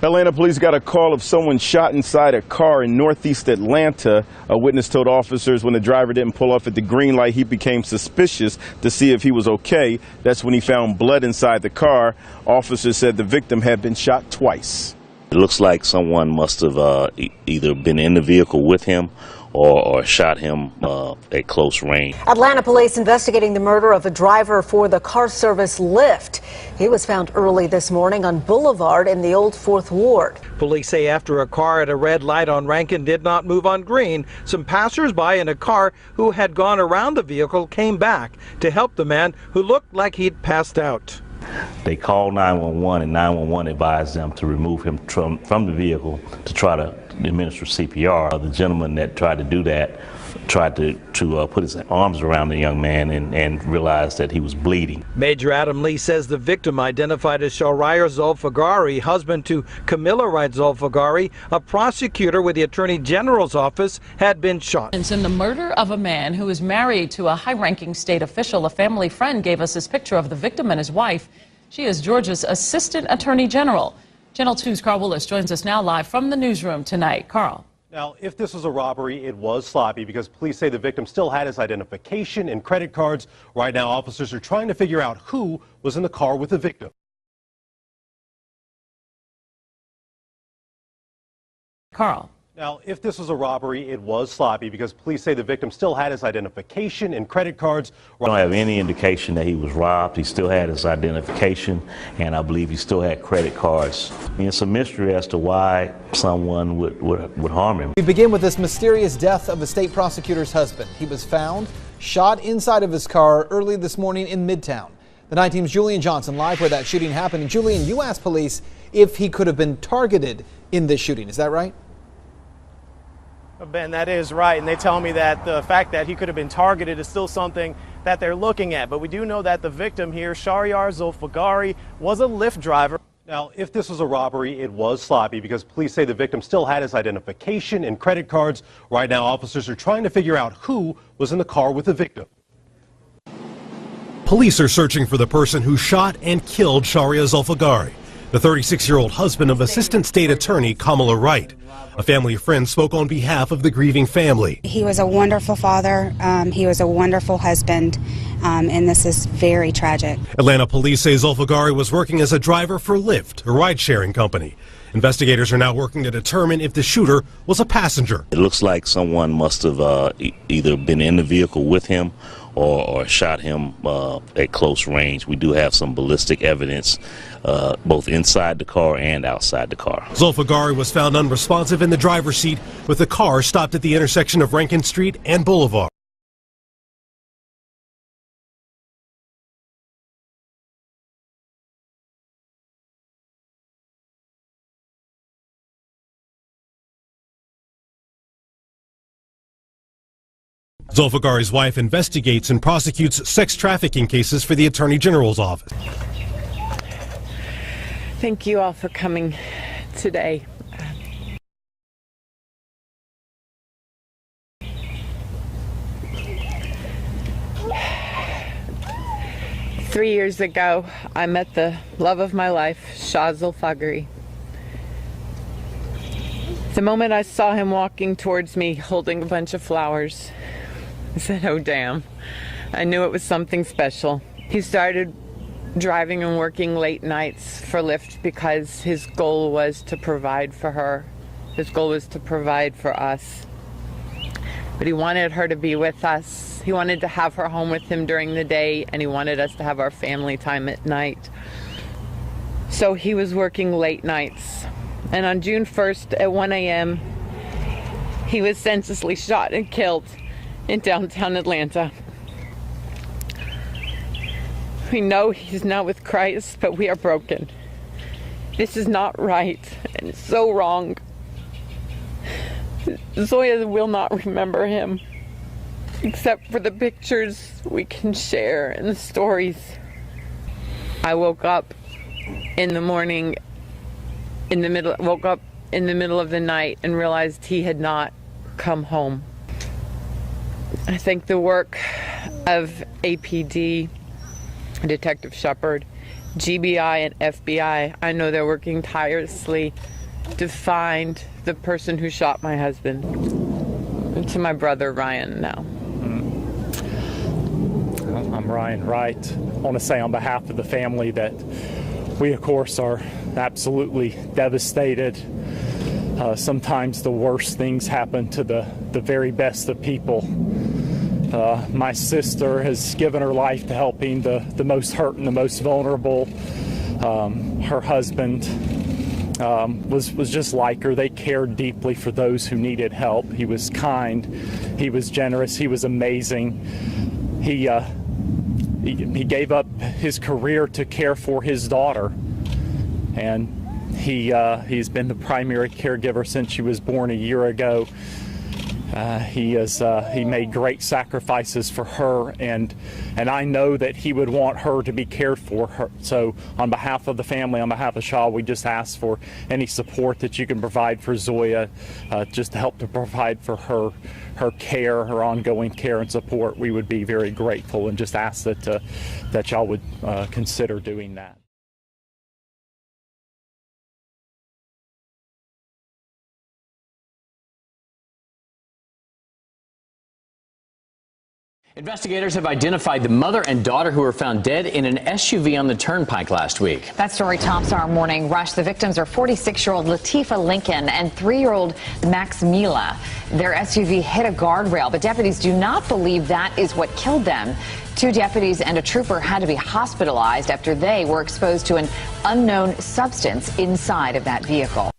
Atlanta police got a call of someone shot inside a car in northeast Atlanta. A witness told officers when the driver didn't pull off at the green light, he became suspicious to see if he was okay. That's when he found blood inside the car. Officers said the victim had been shot twice. It looks like someone must have either been in the vehicle with him or shot him at close range. Atlanta police investigating the murder of a driver for the car service Lyft. He was found early this morning on Boulevard in the Old Fourth Ward. Police say after a car at a red light on Rankin did not move on green, some passersby in a car who had gone around the vehicle came back to help the man who looked like he'd passed out. They called 911 and 911 advised them to remove him from the vehicle to try to administer CPR. The gentleman that tried to do that tried to put his arms around the young man and realized that he was bleeding. Major Adam Lee says the victim, identified as Shariar Zulfagari, husband to Camilla Wright Zulfagari, a prosecutor with the Attorney General's office, had been shot. In the murder of a man who is married to a high-ranking state official, a family friend gave us this picture of the victim and his wife. She is Georgia's Assistant Attorney General. Channel 2's Carl Willis joins us now live from the newsroom tonight. Carl. Now, if this was a robbery, it was sloppy because police say the victim still had his identification and credit cards. Right now, officers are trying to figure out who was in the car with the victim. Carl. Now, if this was a robbery, it was sloppy because police say the victim still had his identification and credit cards. We don't have any indication that he was robbed. He still had his identification, and I believe he still had credit cards. I mean, it's a mystery as to why someone would harm him. We begin with this mysterious death of the state prosecutor's husband. He was found shot inside of his car early this morning in Midtown. The 9 Team's Julian Johnson live where that shooting happened. And Julian, you asked police if he could have been targeted in this shooting. Is that right? Ben, that is right, and they tell me that the fact that he could have been targeted is still something that they're looking at. But we do know that the victim here, Shariar Zulfagari, was a Lyft driver. Now, if this was a robbery, it was sloppy because police say the victim still had his identification and credit cards. Right now, officers are trying to figure out who was in the car with the victim. Police are searching for the person who shot and killed Shariar Zulfagari, the 36-year-old husband of Assistant State Attorney Kamala Wright. A family friend spoke on behalf of the grieving family. He was a wonderful father. He was a wonderful husband, and this is very tragic. Atlanta police say Zulfagari was working as a driver for Lyft, a ride-sharing company. Investigators are now working to determine if the shooter was a passenger. It looks like someone must have either been in the vehicle with him or shot him at close range. We do have some ballistic evidence both inside the car and outside the car. Zulfagari was found unresponsive in the driver's seat with the car stopped at the intersection of Rankin Street and Boulevard. Zulfagari's wife investigates and prosecutes sex trafficking cases for the Attorney General's office. Thank you all for coming today. 3 years ago, I met the love of my life, Shah Zulfagari. The moment I saw him walking towards me holding a bunch of flowers, I said, oh damn, I knew it was something special. He started driving and working late nights for Lyft because his goal was to provide for her. His goal was to provide for us. But he wanted her to be with us. He wanted to have her home with him during the day, and he wanted us to have our family time at night. So he was working late nights. And on June 1st at 1 a.m., he was senselessly shot and killed in downtown Atlanta. We know he's not with Christ, but we are broken. This is not right, and it's so wrong. Zoya will not remember him, except for the pictures we can share and the stories. I woke up in the morning, woke up in the middle of the night and realized he had not come home. I think the work of APD, Detective Shepard, GBI and FBI, I know they're working tirelessly to find the person who shot my husband. And to my brother Ryan now. I'm Ryan Wright. I want to say on behalf of the family that we, of course, are absolutely devastated. Sometimes the worst things happen to the very best of people. My sister has given her life to helping the most hurt and the most vulnerable. Her husband was just like her. They cared deeply for those who needed help. He was kind, he was generous, he was amazing. He gave up his career to care for his daughter, and he's been the primary caregiver since she was born a year ago. He made great sacrifices for her, and I know that he would want her to be cared for. So on behalf of the family, on behalf of Shaw, we just ask for any support that you can provide for Zoya, just to help to provide for her care, her ongoing care and support. We would be very grateful, and just ask that y'all would consider doing that. Investigators have identified the mother and daughter who were found dead in an SUV on the Turnpike last week. That story tops our morning rush. The victims are 46-year-old Latifah Lincoln and 3-year-old Max Mila. Their SUV hit a guardrail, but deputies do not believe that is what killed them. 2 deputies and a trooper had to be hospitalized after they were exposed to an unknown substance inside of that vehicle.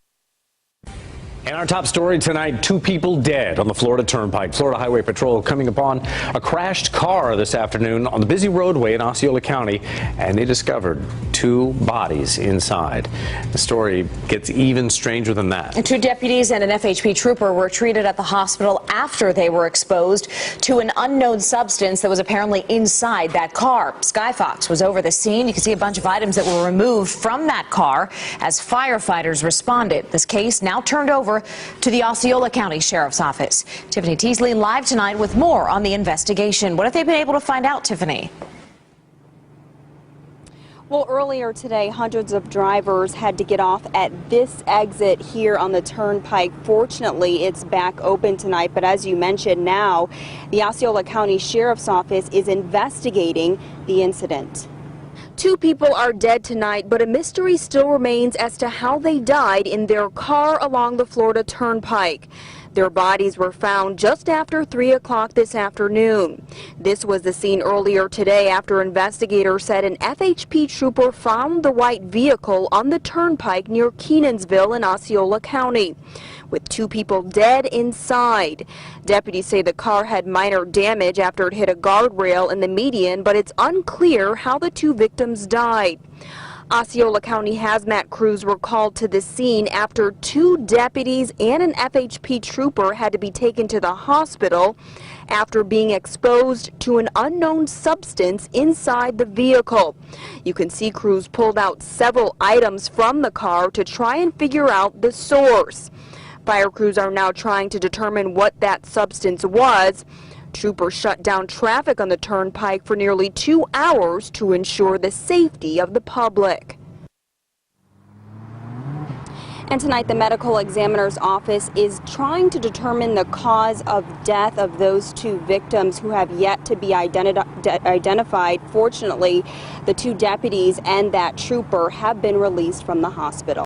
And our top story tonight, 2 people dead on the Florida Turnpike. Florida Highway Patrol coming upon a crashed car this afternoon on the busy roadway in Osceola County, and they discovered 2 bodies inside. The story gets even stranger than that. 2 deputies and an FHP trooper were treated at the hospital after they were exposed to an unknown substance that was apparently inside that car. Sky Fox was over the scene. You can see a bunch of items that were removed from that car as firefighters responded. This case now turned over to the Osceola County Sheriff's Office. Tiffany Teasley live tonight with more on the investigation. What have they been able to find out, Tiffany? Well, earlier today, hundreds of drivers had to get off at this exit here on the Turnpike. Fortunately, it's back open tonight, but as you mentioned, now the Osceola County Sheriff's Office is investigating the incident. 2 people are dead tonight, but a mystery still remains as to how they died in their car along the Florida Turnpike. Their bodies were found just after 3 o'clock this afternoon. This was the scene earlier today after investigators said an FHP trooper found the white vehicle on the Turnpike near Kenansville in Osceola County, with 2 people dead inside. Deputies say the car had minor damage after it hit a guardrail in the median, but it's unclear how the 2 victims died. Osceola County hazmat crews were called to the scene after 2 deputies and an FHP trooper had to be taken to the hospital after being exposed to an unknown substance inside the vehicle. You can see crews pulled out several items from the car to try and figure out the source. Fire crews are now trying to determine what that substance was. Troopers shut down traffic on the Turnpike for nearly 2 hours to ensure the safety of the public. And tonight, the medical examiner's office is trying to determine the cause of death of those 2 victims who have yet to be identified. Fortunately, the 2 deputies and that trooper have been released from the hospital.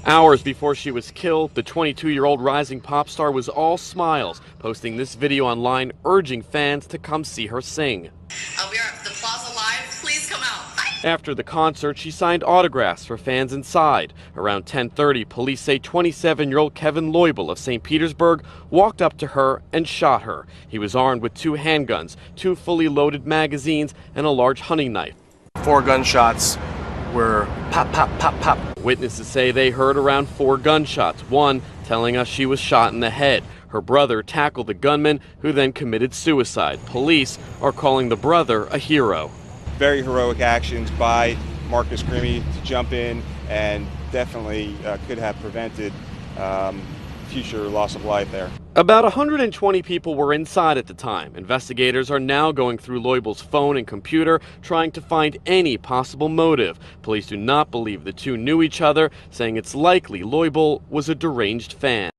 Hours before she was killed, the 22-year-old rising pop star was all smiles, posting this video online urging fans to come see her sing. We are at the Plaza Live. Please come out. Bye. After the concert, she signed autographs for fans inside. Around 10:30, police say 27-year-old Kevin Loibel of St. Petersburg walked up to her and shot her. He was armed with 2 handguns, 2 fully loaded magazines, and a large hunting knife. 4 gunshots were pop, pop, pop, pop. Witnesses say they heard around 4 gunshots, one telling us she was shot in the head. Her brother tackled the gunman, who then committed suicide. Police are calling the brother a hero. Very heroic actions by Marcus Grimmie to jump in and definitely could have prevented future loss of life there. About 120 people were inside at the time. Investigators are now going through Loibel's phone and computer, trying to find any possible motive. Police do not believe the two knew each other, saying it's likely Loibel was a deranged fan.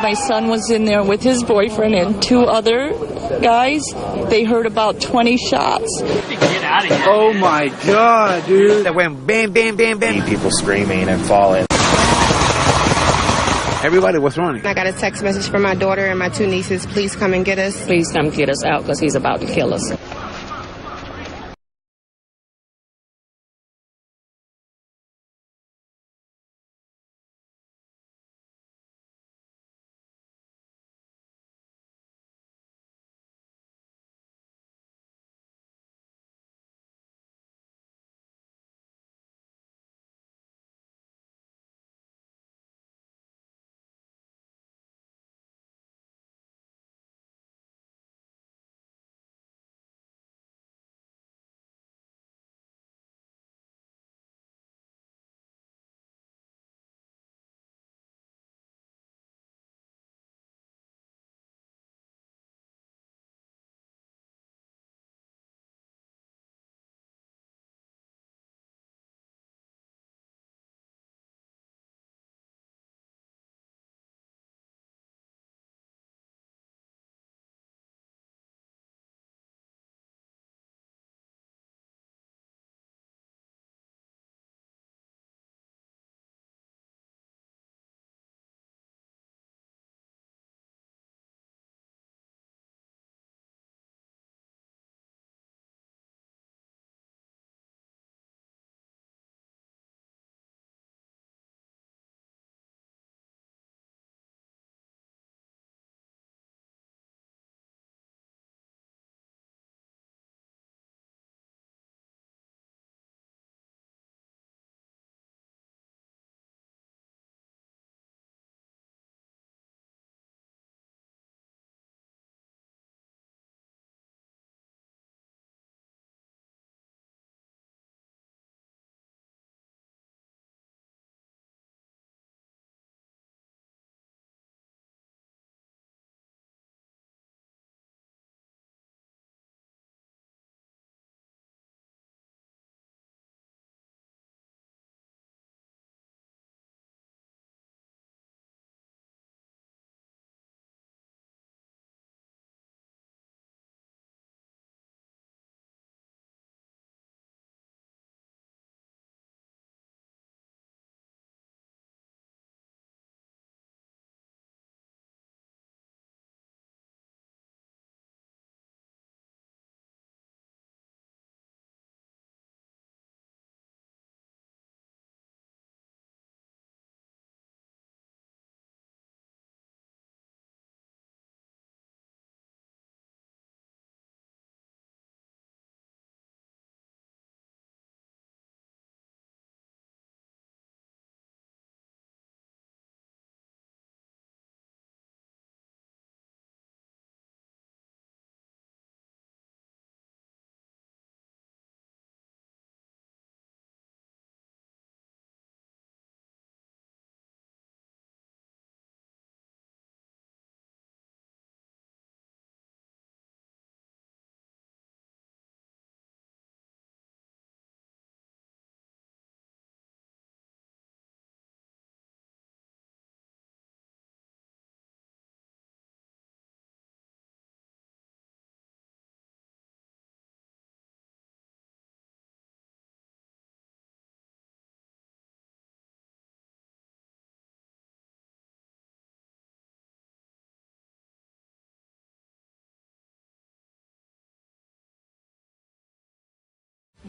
My son was in there with his boyfriend and 2 other guys. They heard about 20 shots. Get out of here. Oh my God, dude. That went bam, bam, bam, bam. People screaming and falling. Everybody was running. I got a text message from my daughter and my 2 nieces. Please come and get us. Please come get us out because he's about to kill us.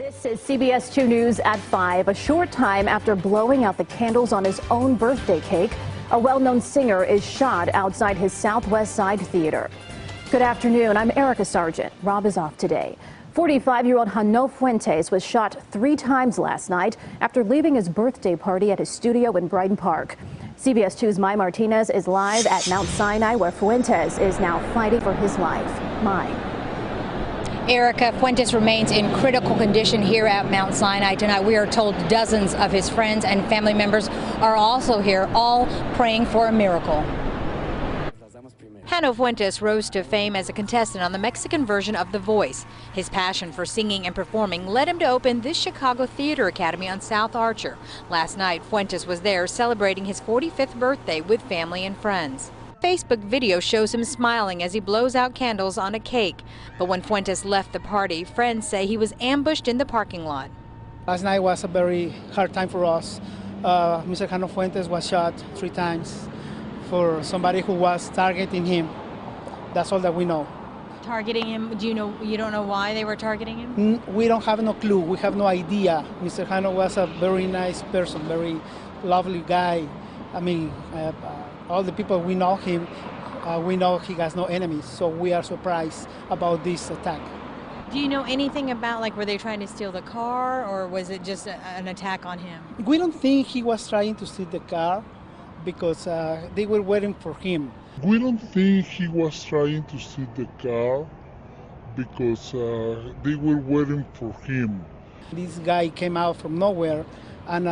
This is CBS 2 News at 5. A short time after blowing out the candles on his own birthday cake, a well-known singer is shot outside his Southwest Side theater. Good afternoon. I'm Erica Sargent. Rob is off today. 45-year-old Jano Fuentes was shot 3 times last night after leaving his birthday party at his studio in Brighton Park. CBS 2's Mai Martinez is live at Mount Sinai, where Fuentes is now fighting for his life. Mai. Erica, Fuentes remains in critical condition here at Mount Sinai tonight. We are told dozens of his friends and family members are also here, all praying for a miracle. Jano Fuentes rose to fame as a contestant on the Mexican version of The Voice. His passion for singing and performing led him to open this Chicago Theater Academy on South Archer. Last night, Fuentes was there celebrating his 45th birthday with family and friends. Facebook video shows him smiling as he blows out candles on a cake. But when Fuentes left the party, friends say he was ambushed in the parking lot. Last night was a very hard time for us. Mr. Jano Fuentes was shot 3 times for somebody who was targeting him. That's all that we know. Targeting him? You don't know why they were targeting him? We don't have no clue. We have no idea. Mr. Jano was a very nice person, very lovely guy. I mean, all the people we know him, we know he has no enemies, so we are surprised about this attack. Do you know anything about, like, were they trying to steal the car, or was it just an attack on him? We don't think he was trying to steal the car because they were waiting for him. We don't think he was trying to steal the car because they were waiting for him. This guy came out from nowhere and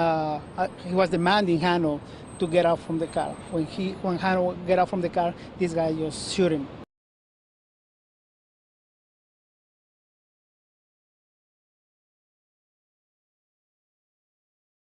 he was demanding Jano to get out from the car. When Jano get out from the car, this guy just shoot him.